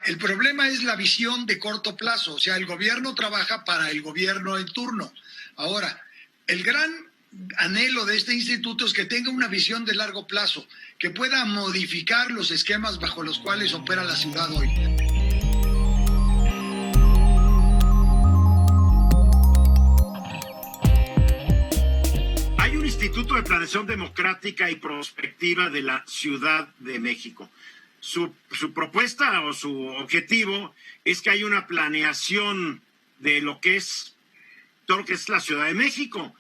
El problema es la visión de corto plazo, o sea, el gobierno trabaja para el gobierno en turno. Ahora, el gran anhelo de este instituto es que tenga una visión de largo plazo, que pueda modificar los esquemas bajo los cuales opera la ciudad hoy. Hay un Instituto de Planeación Democrática y Prospectiva de la Ciudad de México. Su propuesta o su objetivo es que haya una planeación de lo que es todo lo que es la Ciudad de México.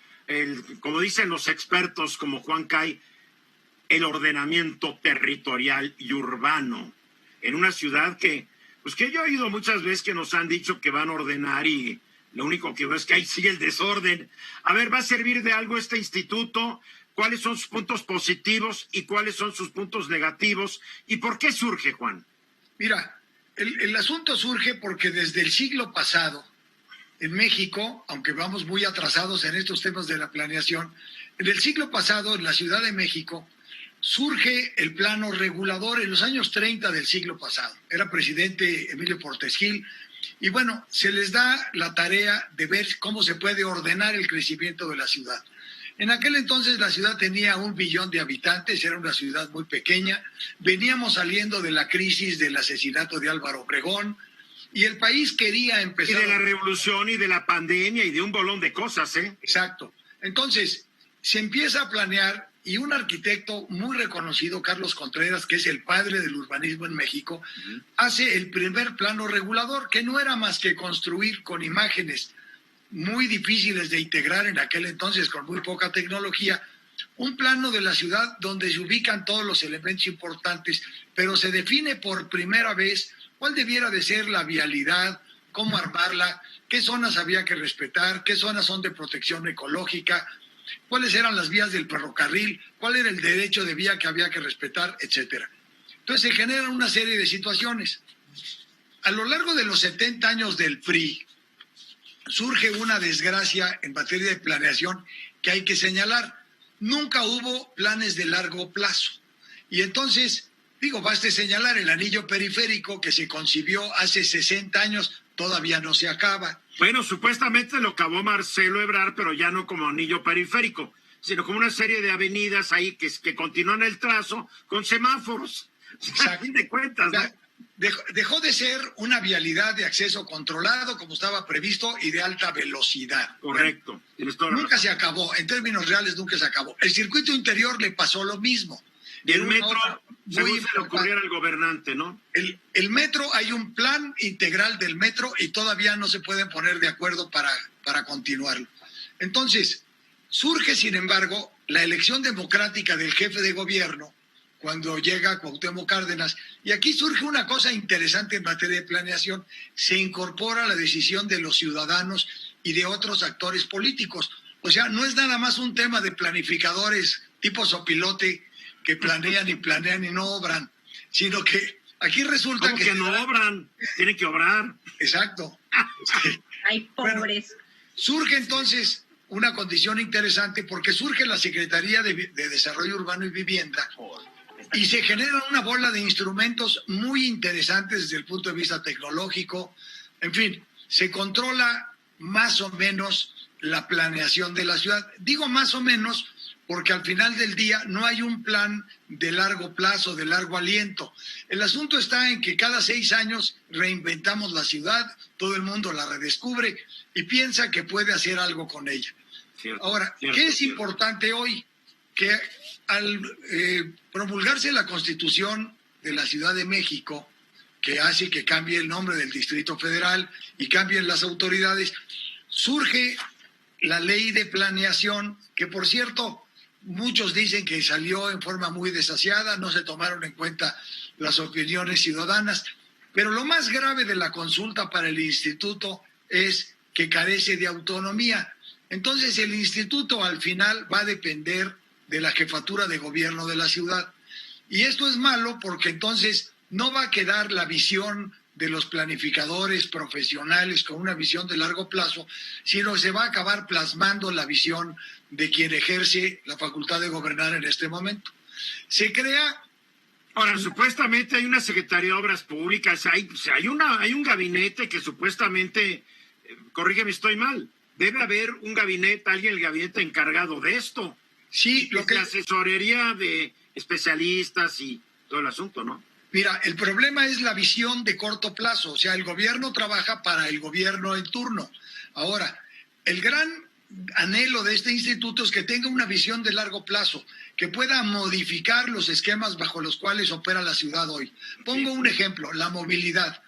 Como dicen los expertos como Juan Cay, el ordenamiento territorial y urbano en una ciudad que yo he oído muchas veces que nos han dicho que van a ordenar y lo único que veo es que ahí sigue el desorden. A ver, ¿va a servir de algo este instituto? ¿Cuáles son sus puntos positivos y cuáles son sus puntos negativos? ¿Y por qué surge, Juan? Mira, el asunto surge porque desde el siglo pasado, en México, aunque vamos muy atrasados en estos temas de la planeación, en el siglo pasado, en la Ciudad de México, surge el plano regulador en los años 30 del siglo pasado. Era presidente Emilio Portes Gil, y bueno, se les da la tarea de ver cómo se puede ordenar el crecimiento de la ciudad. En aquel entonces la ciudad tenía 1 billón de habitantes, era una ciudad muy pequeña, veníamos saliendo de la crisis del asesinato de Álvaro Obregón, y el país quería empezar... Y de la revolución y de la pandemia y de un bolón de cosas, ¿eh? Exacto. Entonces, se empieza a planear y un arquitecto muy reconocido, Carlos Contreras, que es el padre del urbanismo en México, hace el primer plano regulador, que no era más que construir con imágenes muy difíciles de integrar en aquel entonces, con muy poca tecnología, un plano de la ciudad donde se ubican todos los elementos importantes, pero se define por primera vez cuál debiera de ser la vialidad, cómo armarla, qué zonas había que respetar, qué zonas son de protección ecológica, cuáles eran las vías del ferrocarril, cuál era el derecho de vía que había que respetar, etcétera. Entonces se generan una serie de situaciones. A lo largo de los 70 años del PRI, surge una desgracia en materia de planeación que hay que señalar. Nunca hubo planes de largo plazo. Y entonces, baste señalar el anillo periférico que se concibió hace 60 años, todavía no se acaba. Bueno, supuestamente lo acabó Marcelo Ebrard, pero ya no como anillo periférico, sino como una serie de avenidas ahí que continúan el trazo con semáforos. A fin de cuentas, ¿no? Dejó de ser una vialidad de acceso controlado como estaba previsto y de alta velocidad. Correcto. Nunca se acabó, en términos reales nunca se acabó. El circuito interior le pasó lo mismo. Y el metro, según se le ocurriera al gobernante, ¿no? El metro, hay un plan integral del metro y todavía no se pueden poner de acuerdo para continuarlo. Entonces, surge, sin embargo, la elección democrática del jefe de gobierno cuando llega Cuauhtémoc Cárdenas. Y aquí surge una cosa interesante en materia de planeación. Se incorpora la decisión de los ciudadanos y de otros actores políticos. O sea, no es nada más un tema de planificadores tipo sopilote que planean y no obran, sino que aquí resulta que no obran, tienen que obrar. Exacto. Ay, pobres. Bueno, surge entonces una condición interesante porque surge la Secretaría de Desarrollo Urbano y Vivienda y se genera una bola de instrumentos muy interesantes desde el punto de vista tecnológico. En fin, se controla más o menos la planeación de la ciudad. Digo más o menos porque al final del día no hay un plan de largo plazo, de largo aliento. El asunto está en que cada 6 años reinventamos la ciudad, todo el mundo la redescubre y piensa que puede hacer algo con ella. Ahora, ¿qué es importante hoy? Que al promulgarse la Constitución de la Ciudad de México, que hace que cambie el nombre del Distrito Federal y cambien las autoridades, surge la Ley de Planeación, que por cierto, muchos dicen que salió en forma muy desasiada, no se tomaron en cuenta las opiniones ciudadanas, pero lo más grave de la consulta para el instituto es que carece de autonomía. Entonces el instituto al final va a depender de la jefatura de gobierno de la ciudad. Y esto es malo porque entonces no va a quedar la visión de los planificadores profesionales con una visión de largo plazo, sino se va a acabar plasmando la visión de quien ejerce la facultad de gobernar en este momento. Se crea Ahora, supuestamente hay una Secretaría de Obras Públicas, hay un gabinete que supuestamente, corrígeme, estoy mal, debe haber un gabinete, alguien el gabinete encargado de esto. Sí, lo que... La asesorería de especialistas y todo el asunto, ¿no? Mira, el problema es la visión de corto plazo, o sea, el gobierno trabaja para el gobierno en turno. Ahora, el gran anhelo de este instituto es que tenga una visión de largo plazo, que pueda modificar los esquemas bajo los cuales opera la ciudad hoy. Pongo un ejemplo, la movilidad.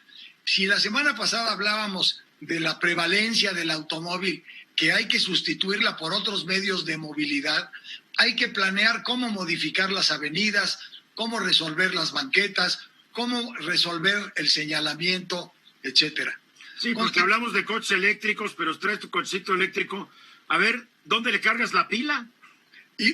Si la semana pasada hablábamos de la prevalencia del automóvil, que hay que sustituirla por otros medios de movilidad, hay que planear cómo modificar las avenidas, cómo resolver las banquetas, cómo resolver el señalamiento, etcétera. Sí, porque hablamos de coches eléctricos, pero traes tu cochecito eléctrico. A ver, ¿dónde le cargas la pila?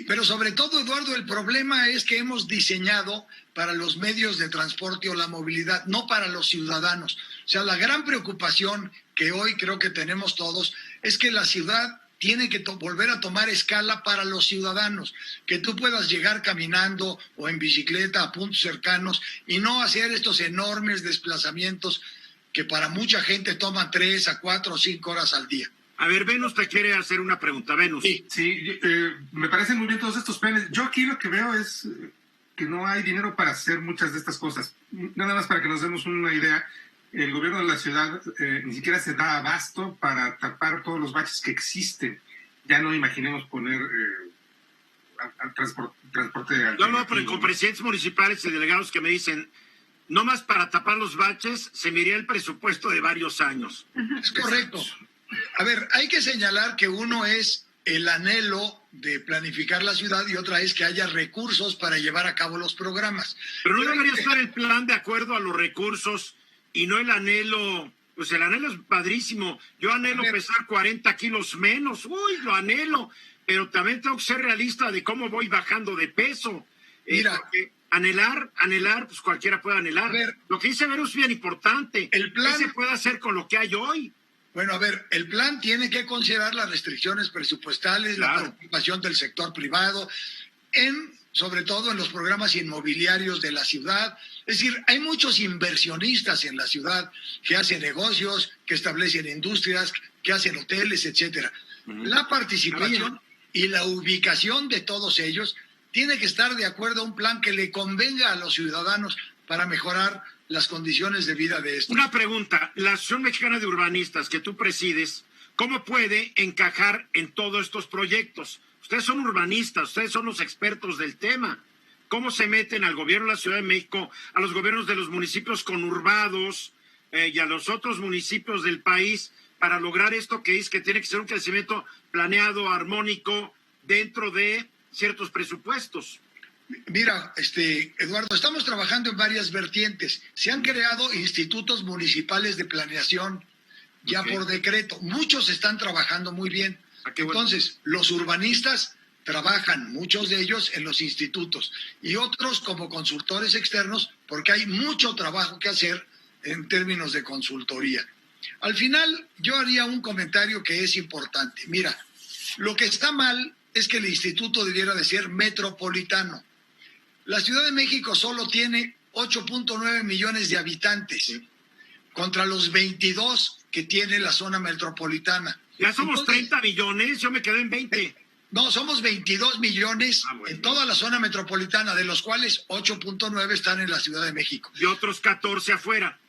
Pero sobre todo, Eduardo, el problema es que hemos diseñado para los medios de transporte o la movilidad, no para los ciudadanos. O sea, la gran preocupación que hoy creo que tenemos todos es que la ciudad tiene que volver a tomar escala para los ciudadanos, que tú puedas llegar caminando o en bicicleta a puntos cercanos y no hacer estos enormes desplazamientos que para mucha gente toman 3 a 4 o 5 horas al día. A ver, Venus te quiere hacer una pregunta. Venus. Sí, me parecen muy bien todos estos planes. Yo aquí lo que veo es que no hay dinero para hacer muchas de estas cosas. Nada más para que nos demos una idea, el gobierno de la ciudad ni siquiera se da abasto para tapar todos los baches que existen. Ya no imaginemos poner transporte... No, pero con presidentes municipales y delegados que me dicen, no más para tapar los baches, se me iría el presupuesto de varios años. Es correcto. A ver, hay que señalar que uno es el anhelo de planificar la ciudad y otra es que haya recursos para llevar a cabo los programas. Pero no debería estar el plan de acuerdo a los recursos y no el anhelo. Pues el anhelo es padrísimo. Yo anhelo pesar 40 kilos menos. Uy, lo anhelo. Pero también tengo que ser realista de cómo voy bajando de peso. Mira, anhelar, pues cualquiera puede anhelar. Lo que dice Vero es bien importante. El plan... ¿Qué se puede hacer con lo que hay hoy? Bueno, a ver, el plan tiene que considerar las restricciones presupuestales, claro, la participación del sector privado, sobre todo en los programas inmobiliarios de la ciudad. Es decir, hay muchos inversionistas en la ciudad que hacen negocios, que establecen industrias, que hacen hoteles, etcétera. La participación y la ubicación de todos ellos tiene que estar de acuerdo a un plan que le convenga a los ciudadanos para mejorar las condiciones de vida de estos. Una pregunta, la Asociación Mexicana de Urbanistas que tú presides, ¿cómo puede encajar en todos estos proyectos? Ustedes son urbanistas, ustedes son los expertos del tema. ¿Cómo se meten al gobierno de la Ciudad de México, a los gobiernos de los municipios conurbados y a los otros municipios del país para lograr esto que es que tiene que ser un crecimiento planeado, armónico, dentro de ciertos presupuestos? Mira, Eduardo, estamos trabajando en varias vertientes. Se han creado institutos municipales de planeación ya por decreto. Muchos están trabajando muy bien. Entonces, los urbanistas trabajan, muchos de ellos, en los institutos y otros como consultores externos, porque hay mucho trabajo que hacer en términos de consultoría. Al final, yo haría un comentario que es importante. Mira, lo que está mal es que el instituto debiera de ser metropolitano. La Ciudad de México solo tiene 8.9 millones de habitantes contra los 22 que tiene la zona metropolitana. Ya somos 30 millones, yo me quedé en 20. No, somos 22 millones en toda la zona metropolitana, de los cuales 8.9 están en la Ciudad de México. Y otros 14 afuera.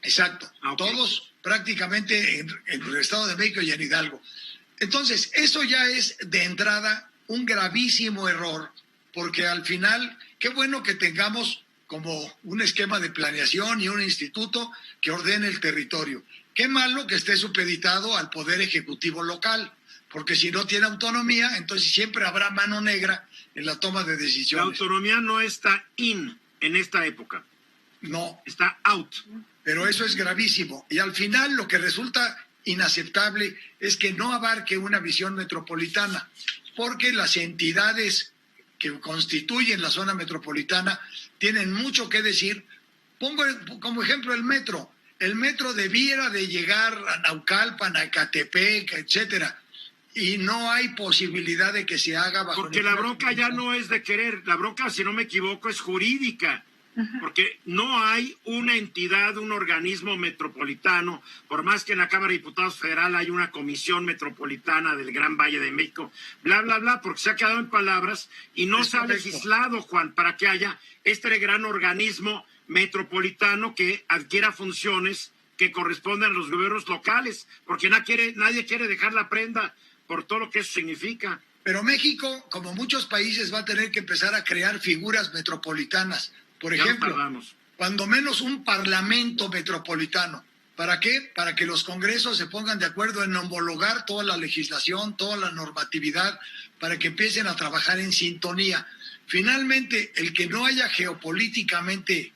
Exacto, todos prácticamente en el Estado de México y en Hidalgo. Entonces, eso ya es de entrada un gravísimo error, porque al final, qué bueno que tengamos como un esquema de planeación y un instituto que ordene el territorio. Qué malo que esté supeditado al Poder Ejecutivo local, porque si no tiene autonomía, entonces siempre habrá mano negra en la toma de decisiones. La autonomía no está en esta época. No. Está out. Pero eso es gravísimo. Y al final lo que resulta inaceptable es que no abarque una visión metropolitana, porque las entidades que constituyen la zona metropolitana tienen mucho que decir. Pongo como ejemplo el metro. El metro debiera de llegar a Naucalpan, a Ecatepec, etcétera, y no hay posibilidad de que se haga bajo... Porque la bronca ya no es de querer, la bronca, si no me equivoco, es jurídica. porque no hay una entidad, un organismo metropolitano, por más que en la Cámara de Diputados Federal hay una comisión metropolitana del Gran Valle de México, bla, bla, bla, porque se ha quedado en palabras y no se ha legislado, Juan, para que haya este gran organismo metropolitano que adquiera funciones que corresponden a los gobiernos locales, porque nadie quiere dejar la prenda por todo lo que eso significa. Pero México, como muchos países, va a tener que empezar a crear figuras metropolitanas. Por ejemplo, cuando menos un parlamento metropolitano. ¿Para qué? Para que los congresos se pongan de acuerdo en homologar toda la legislación, toda la normatividad, para que empiecen a trabajar en sintonía. Finalmente, el que no haya geopolíticamente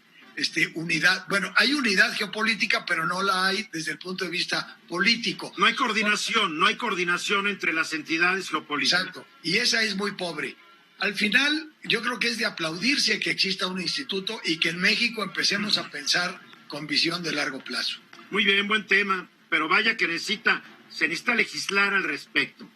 unidad, bueno, hay unidad geopolítica, pero no la hay desde el punto de vista político. No hay coordinación entre las entidades geopolíticas. Exacto, y esa es muy pobre. Al final, yo creo que es de aplaudirse que exista un instituto y que en México empecemos a pensar con visión de largo plazo. Muy bien, buen tema, pero vaya que se necesita legislar al respecto.